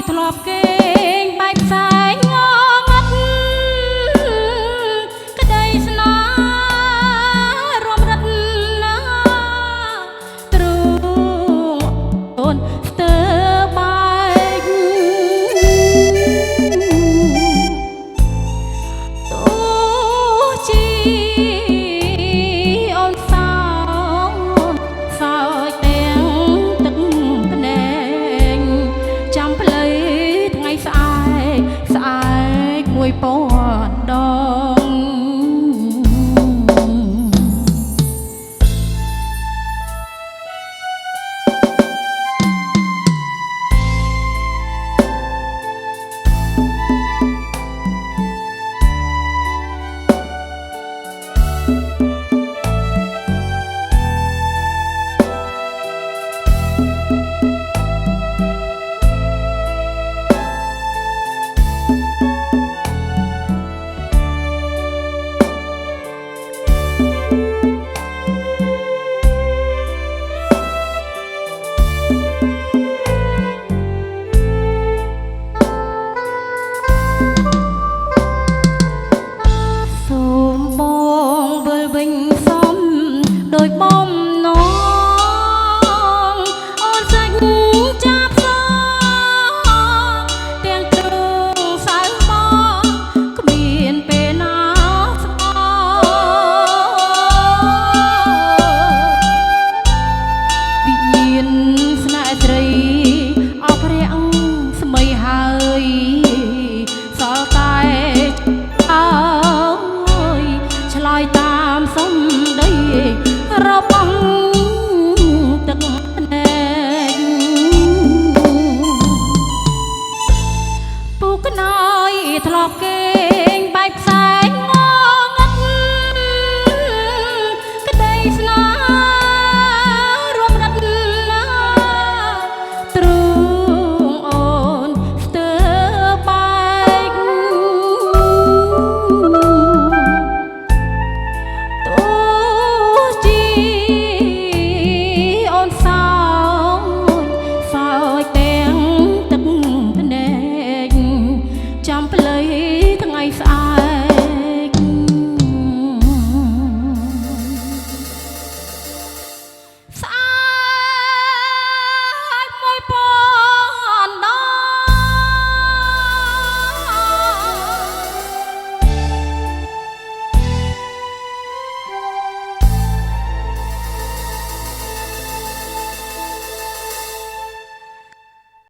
ធ្លាប់គេងបែបផ្សាយងងឹតក្តីស្នេហ៍រំរិតណាទ្រូងអូនស្ទើរបែកទោះជាអូនសោសោយទាំងទឹកភ្នែកចាំផ្លូវថ្ងៃស្អែកស្អែក1000 ដងដោយបំណងអូនសាច់ចាប់សទាំងទ្រូងសៅមកគ្មានពេលណាស្អវិញ្ញាណស្នេហ៍ត្រីអស់ព្រះស្មីហើយសល់តែអើយឆ្លើយតាមសំដីរបស់ទឹកភ្នែកពូកណយធ្លាប់គេ